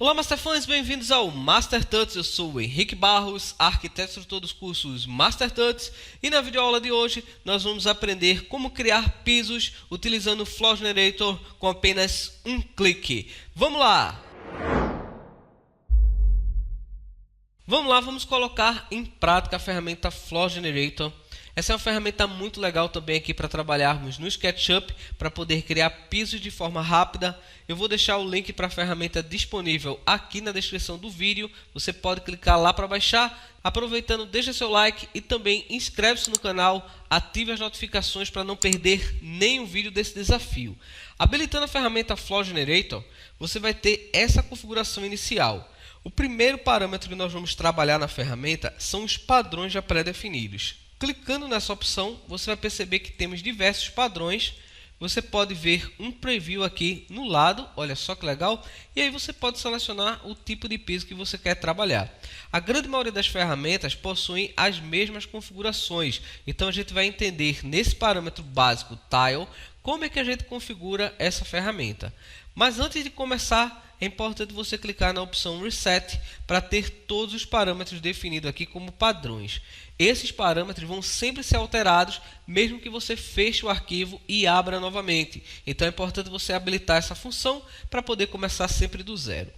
Olá, Masterfãs, bem-vindos ao Master Tuts. Eu sou o Henrique Barros, arquiteto instrutor dos cursos Master Tuts, e na videoaula de hoje nós vamos aprender como criar pisos utilizando o Floor Generator com apenas um clique. Vamos lá! Vamos colocar em prática a ferramenta Floor Generator. Essa é uma ferramenta muito legal também aqui para trabalharmos no SketchUp, para poder criar pisos de forma rápida. Eu vou deixar o link para a ferramenta disponível aqui na descrição do vídeo. Você pode clicar lá para baixar. Aproveitando, deixa seu like e também inscreve-se no canal, ative as notificações para não perder nenhum vídeo desse desafio. Habilitando a ferramenta Floor Generator, você vai ter essa configuração inicial. O primeiro parâmetro que nós vamos trabalhar na ferramenta são os padrões já pré-definidos. Clicando nessa opção, você vai perceber que temos diversos padrões. Você pode ver um preview aqui no lado, olha só que legal. E aí você pode selecionar o tipo de piso que você quer trabalhar. A grande maioria das ferramentas possuem as mesmas configurações. Então a gente vai entender nesse parâmetro básico Tile, como é que a gente configura essa ferramenta. Mas antes de começar, é importante você clicar na opção Reset para ter todos os parâmetros definidos aqui como padrões. Esses parâmetros vão sempre ser alterados, mesmo que você feche o arquivo e abra novamente. Então é importante você habilitar essa função para poder começar sempre do zero.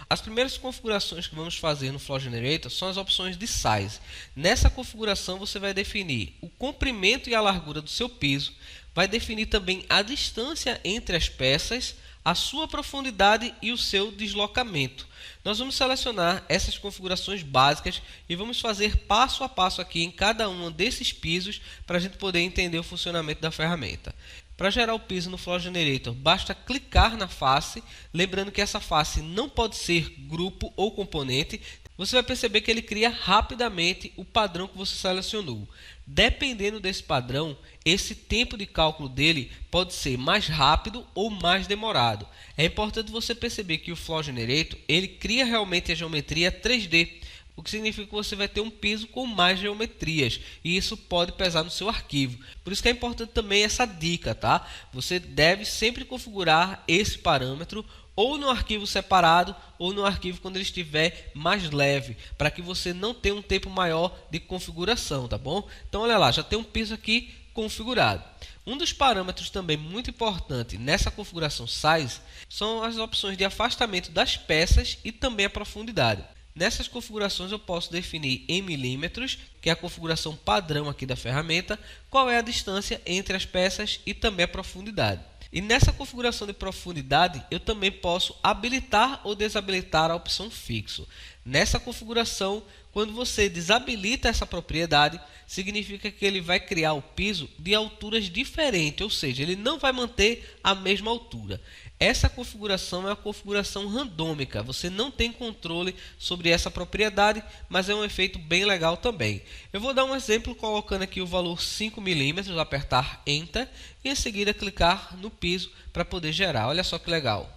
As primeiras configurações que vamos fazer no Floor Generator são as opções de Size. Nessa configuração você vai definir o comprimento e a largura do seu piso, vai definir também a distância entre as peças, a sua profundidade e o seu deslocamento. Nós vamos selecionar essas configurações básicas e vamos fazer passo a passo aqui em cada um desses pisos para a gente poder entender o funcionamento da ferramenta. Para gerar o piso no Floor Generator, basta clicar na face, lembrando que essa face não pode ser grupo ou componente. Você vai perceber que ele cria rapidamente o padrão que você selecionou. Dependendo desse padrão, esse tempo de cálculo dele pode ser mais rápido ou mais demorado. É importante você perceber que o Floor Generator ele cria realmente a geometria 3D, o que significa que você vai ter um piso com mais geometrias e isso pode pesar no seu arquivo. Por isso que é importante também essa dica, tá? Você deve sempre configurar esse parâmetro ou no arquivo separado ou no arquivo quando ele estiver mais leve, para que você não tenha um tempo maior de configuração, tá bom? Então olha lá, já tem um piso aqui configurado. Um dos parâmetros também muito importante nessa configuração Size são as opções de afastamento das peças e também a profundidade. Nessas configurações eu posso definir em milímetros, que é a configuração padrão aqui da ferramenta, qual é a distância entre as peças e também a profundidade. E nessa configuração de profundidade eu também posso habilitar ou desabilitar a opção fixo. Nessa configuração, quando você desabilita essa propriedade, significa que ele vai criar o piso de alturas diferentes, ou seja, ele não vai manter a mesma altura. Essa configuração é uma configuração randômica, você não tem controle sobre essa propriedade, mas é um efeito bem legal também. Eu vou dar um exemplo colocando aqui o valor 5 mm, apertar Enter e em seguida clicar no piso para poder gerar. Olha só que legal.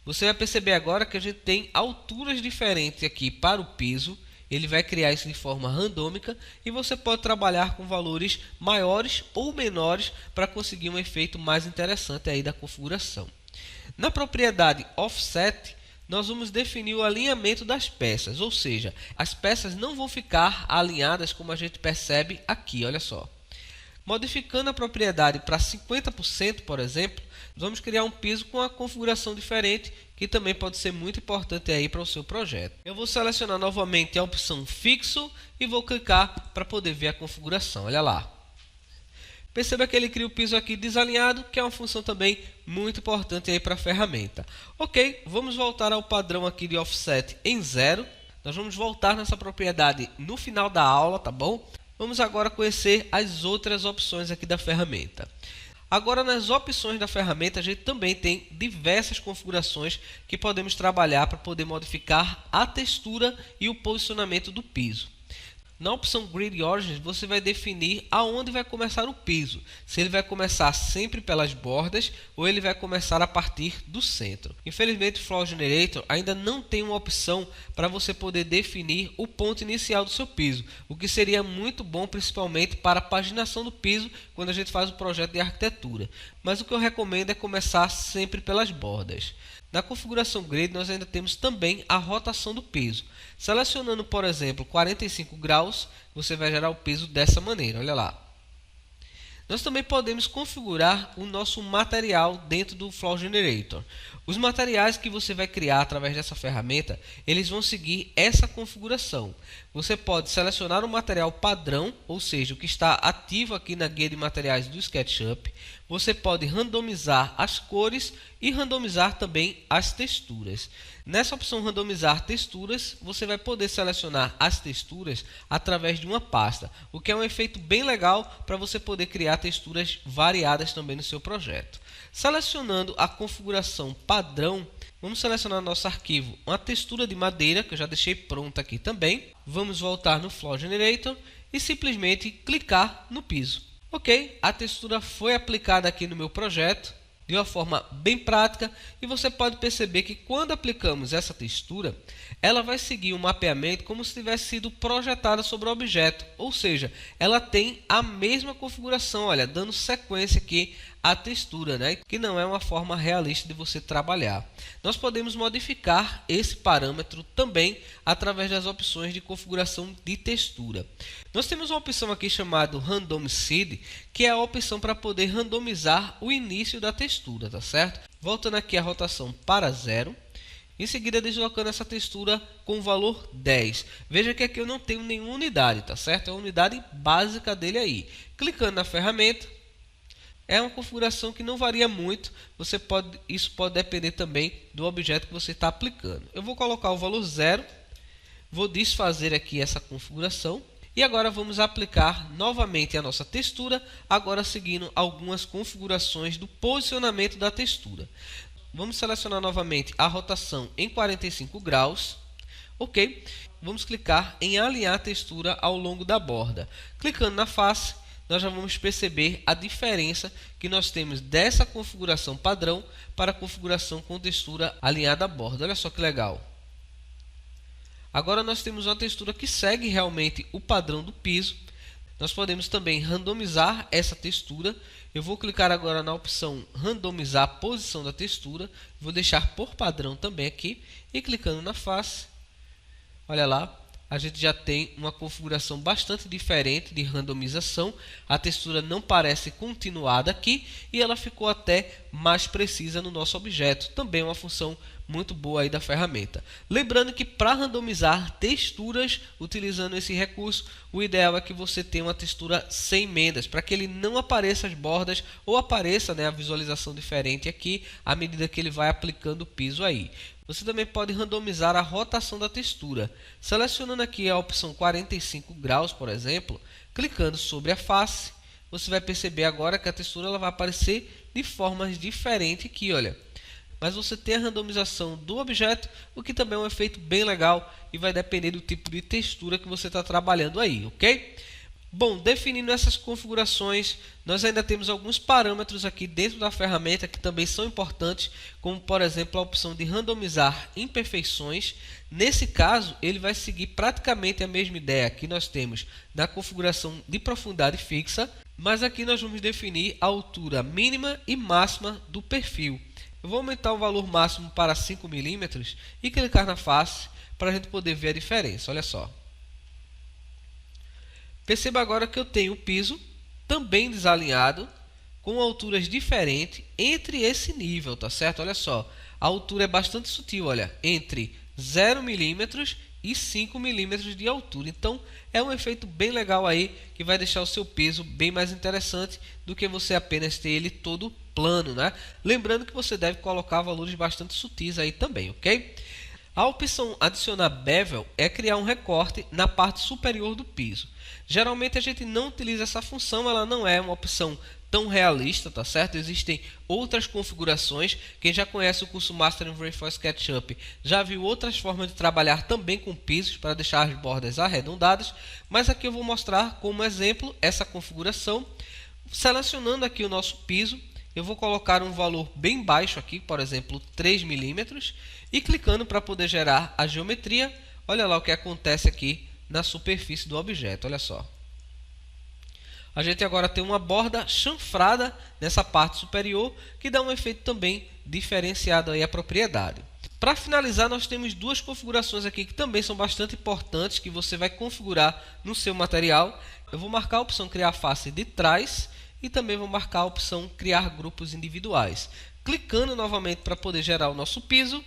Você vai perceber agora que a gente tem alturas diferentes aqui para o piso. Ele vai criar isso de forma randômica e você pode trabalhar com valores maiores ou menores para conseguir um efeito mais interessante aí da configuração. Na propriedade Offset, nós vamos definir o alinhamento das peças, ou seja, as peças não vão ficar alinhadas como a gente percebe aqui, olha só. Modificando a propriedade para 50%, por exemplo, vamos criar um piso com uma configuração diferente, que também pode ser muito importante aí para o seu projeto. Eu vou selecionar novamente a opção fixo e vou clicar para poder ver a configuração. Olha lá. Perceba que ele cria o piso aqui desalinhado, que é uma função também muito importante aí para a ferramenta. Ok, vamos voltar ao padrão aqui de offset em 0. Nós vamos voltar nessa propriedade no final da aula, tá bom? Vamos agora conhecer as outras opções aqui da ferramenta. Agora, nas opções da ferramenta, a gente também tem diversas configurações que podemos trabalhar para poder modificar a textura e o posicionamento do piso. Na opção Grid Origins, você vai definir aonde vai começar o piso. Se ele vai começar sempre pelas bordas ou ele vai começar a partir do centro. Infelizmente, o Floor Generator ainda não tem uma opção para você poder definir o ponto inicial do seu piso, o que seria muito bom principalmente para a paginação do piso quando a gente faz o projeto de arquitetura. Mas o que eu recomendo é começar sempre pelas bordas. Na configuração Grade, nós ainda temos também a rotação do peso. Selecionando, por exemplo, 45 graus, você vai gerar o peso dessa maneira, olha lá. Nós também podemos configurar o nosso material dentro do Flow Generator. Os materiais que você vai criar através dessa ferramenta, eles vão seguir essa configuração. Você pode selecionar o material padrão, ou seja, o que está ativo aqui na guia de materiais do SketchUp. Você pode randomizar as cores e randomizar também as texturas. Nessa opção randomizar texturas, você vai poder selecionar as texturas através de uma pasta, o que é um efeito bem legal para você poder criar texturas variadas também no seu projeto. Selecionando a configuração padrão, vamos selecionar no nosso arquivo uma textura de madeira, que eu já deixei pronta aqui também. Vamos voltar no Flow Generator e simplesmente clicar no piso. Ok, a textura foi aplicada aqui no meu projeto de uma forma bem prática, e você pode perceber que quando aplicamos essa textura, ela vai seguir um mapeamento como se tivesse sido projetada sobre o objeto, ou seja, ela tem a mesma configuração, olha, dando sequência aqui à textura, né? Que não é uma forma realista de você trabalhar. Nós podemos modificar esse parâmetro também através das opções de configuração de textura. Nós temos uma opção aqui chamada Random Seed, que é a opção para poder randomizar o início da textura, tá certo? Voltando aqui a rotação para 0. Em seguida, deslocando essa textura com o valor 10. Veja que aqui eu não tenho nenhuma unidade, tá certo? É a unidade básica dele aí. Clicando na ferramenta, é uma configuração que não varia muito. Isso pode depender também do objeto que você está aplicando. Eu vou colocar o valor 0. Vou desfazer aqui essa configuração. E agora vamos aplicar novamente a nossa textura, agora seguindo algumas configurações do posicionamento da textura. Vamos selecionar novamente a rotação em 45 graus. Ok. Vamos clicar em alinhar a textura ao longo da borda. Clicando na face, nós já vamos perceber a diferença que nós temos dessa configuração padrão para a configuração com textura alinhada à borda. Olha só que legal. Agora nós temos uma textura que segue realmente o padrão do piso. Nós podemos também randomizar essa textura. Eu vou clicar agora na opção randomizar a posição da textura. Vou deixar por padrão também aqui. E clicando na face, olha lá, a gente já tem uma configuração bastante diferente de randomização. A textura não parece continuada aqui e ela ficou até mais precisa no nosso objeto. Também é uma função muito boa aí da ferramenta. Lembrando que para randomizar texturas utilizando esse recurso, o ideal é que você tenha uma textura sem emendas, para que ele não apareça as bordas ou apareça, né, a visualização diferente aqui à medida que ele vai aplicando o piso aí. Você também pode randomizar a rotação da textura. Selecionando aqui a opção 45 graus, por exemplo, clicando sobre a face, você vai perceber agora que a textura ela vai aparecer de formas diferentes aqui, olha. Mas você tem a randomização do objeto, o que também é um efeito bem legal e vai depender do tipo de textura que você está trabalhando aí, ok? Bom, definindo essas configurações, nós ainda temos alguns parâmetros aqui dentro da ferramenta que também são importantes, como por exemplo a opção de randomizar imperfeições. Nesse caso, ele vai seguir praticamente a mesma ideia que nós temos na configuração de profundidade fixa, mas aqui nós vamos definir a altura mínima e máxima do perfil. Eu vou aumentar o valor máximo para 5 mm e clicar na face para a gente poder ver a diferença. Olha só. Perceba agora que eu tenho o piso também desalinhado, com alturas diferentes entre esse nível, tá certo? Olha só, a altura é bastante sutil, olha, entre 0 mm e 5 mm de altura. Então, é um efeito bem legal aí, que vai deixar o seu peso bem mais interessante do que você apenas ter ele todo plano, né? Lembrando que você deve colocar valores bastante sutis aí também, ok? A opção adicionar bevel é criar um recorte na parte superior do piso. Geralmente a gente não utiliza essa função, ela não é uma opção tão realista, tá certo? Existem outras configurações. Quem já conhece o curso Master in for SketchUp já viu outras formas de trabalhar também com pisos para deixar as bordas arredondadas, mas aqui eu vou mostrar como exemplo essa configuração. Selecionando aqui o nosso piso, eu vou colocar um valor bem baixo aqui, por exemplo 3 mm, e clicando para poder gerar a geometria, olha lá o que acontece aqui na superfície do objeto, olha só. A gente agora tem uma borda chanfrada nessa parte superior, que dá um efeito também diferenciado aí à propriedade. Para finalizar, nós temos duas configurações aqui que também são bastante importantes, que você vai configurar no seu material. Eu vou marcar a opção criar face de trás e também vou marcar a opção criar grupos individuais. Clicando novamente para poder gerar o nosso piso,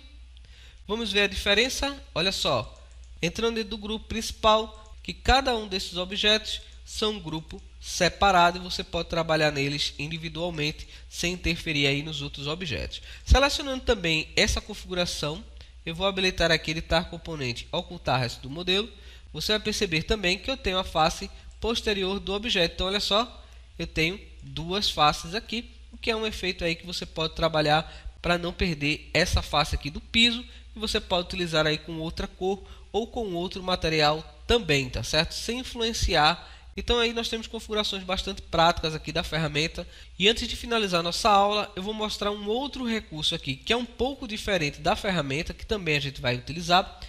vamos ver a diferença. Olha só, entrando dentro do grupo principal, que cada um desses objetos são um grupo separado e você pode trabalhar neles individualmente sem interferir aí nos outros objetos. Selecionando também essa configuração, eu vou habilitar aqui editar componente, ocultar resto do modelo. Você vai perceber também que eu tenho a face posterior do objeto. Então olha só, eu tenho duas faces aqui, o que é um efeito aí que você pode trabalhar para não perder essa face aqui do piso, e você pode utilizar aí com outra cor ou com outro material também, tá certo? Sem influenciar. Então aí nós temos configurações bastante práticas aqui da ferramenta. E antes de finalizar nossa aula, eu vou mostrar um outro recurso aqui, que é um pouco diferente da ferramenta, que também a gente vai utilizar.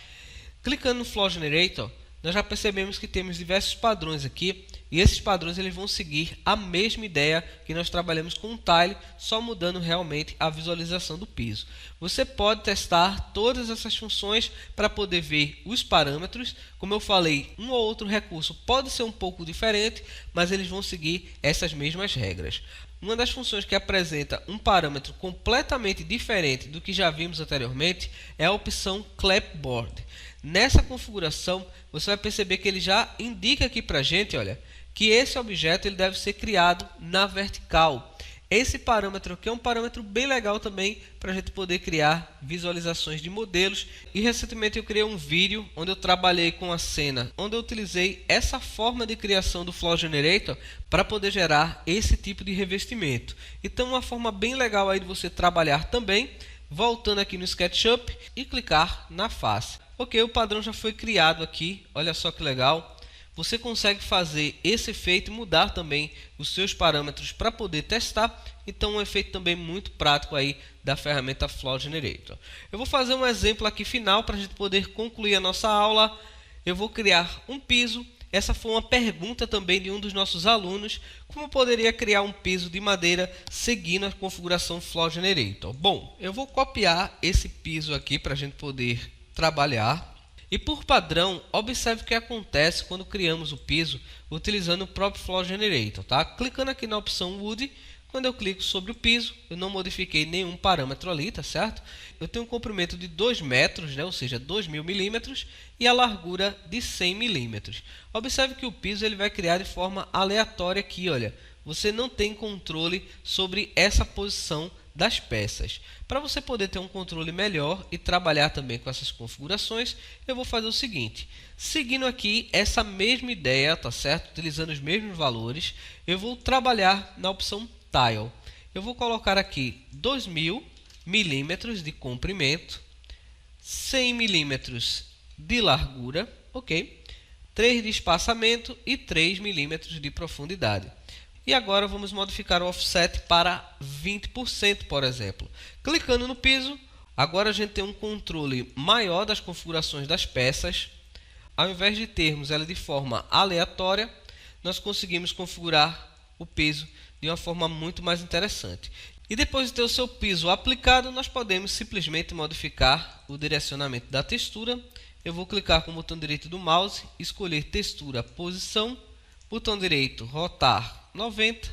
Clicando no Flow Generator, nós já percebemos que temos diversos padrões aqui, e esses padrões eles vão seguir a mesma ideia que nós trabalhamos com o Tile, só mudando realmente a visualização do piso. Você pode testar todas essas funções para poder ver os parâmetros. Como eu falei, um ou outro recurso pode ser um pouco diferente, mas eles vão seguir essas mesmas regras. Uma das funções que apresenta um parâmetro completamente diferente do que já vimos anteriormente é a opção Clapboard. Nessa configuração, você vai perceber que ele já indica aqui para a gente, olha, que esse objeto ele deve ser criado na vertical. Esse parâmetro aqui é um parâmetro bem legal também para a gente poder criar visualizações de modelos. E recentemente eu criei um vídeo onde eu trabalhei com a cena, onde eu utilizei essa forma de criação do Flow Generator para poder gerar esse tipo de revestimento. Então uma forma bem legal aí de você trabalhar também, voltando aqui no SketchUp e clicar na face. Ok, o padrão já foi criado aqui, olha só que legal. Você consegue fazer esse efeito e mudar também os seus parâmetros para poder testar. Então um efeito também muito prático aí da ferramenta Flow Generator. Eu vou fazer um exemplo aqui final para a gente poder concluir a nossa aula. Eu vou criar um piso. Essa foi uma pergunta também de um dos nossos alunos. Como eu poderia criar um piso de madeira seguindo a configuração Flow Generator? Bom, eu vou copiar esse piso aqui para a gente poder trabalhar. E por padrão, observe o que acontece quando criamos o piso utilizando o próprio Flow Generator, tá? Clicando aqui na opção Wood, quando eu clico sobre o piso, eu não modifiquei nenhum parâmetro ali, tá certo? Eu tenho um comprimento de 2 metros, né? Ou seja, 2000 milímetros, e a largura de 100 milímetros. Observe que o piso ele vai criar de forma aleatória aqui, olha. Você não tem controle sobre essa posição das peças. Para você poder ter um controle melhor e trabalhar também com essas configurações, eu vou fazer o seguinte: seguindo aqui essa mesma ideia, tá certo? Utilizando os mesmos valores, eu vou trabalhar na opção Tile. Eu vou colocar aqui 2000 milímetros de comprimento, 100 milímetros de largura, ok? 3 de espaçamento e 3 milímetros de profundidade. E agora vamos modificar o offset para 20%, por exemplo. Clicando no piso, agora a gente tem um controle maior das configurações das peças. Ao invés de termos ela de forma aleatória, nós conseguimos configurar o piso de uma forma muito mais interessante. E depois de ter o seu piso aplicado, nós podemos simplesmente modificar o direcionamento da textura. Eu vou clicar com o botão direito do mouse, escolher textura, posição, botão direito, rotar 90,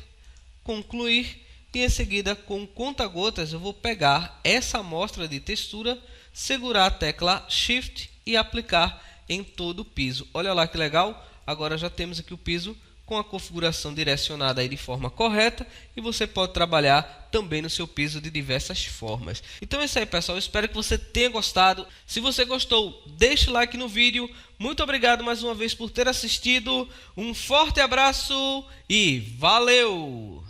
concluir, e em seguida com conta-gotas eu vou pegar essa amostra de textura, segurar a tecla Shift e aplicar em todo o piso. Olha lá que legal, agora já temos aqui o piso com a configuração direcionada aí de forma correta, e você pode trabalhar também no seu piso de diversas formas. Então é isso aí, pessoal, eu espero que você tenha gostado. Se você gostou, deixe like no vídeo. Muito obrigado mais uma vez por ter assistido, um forte abraço e valeu!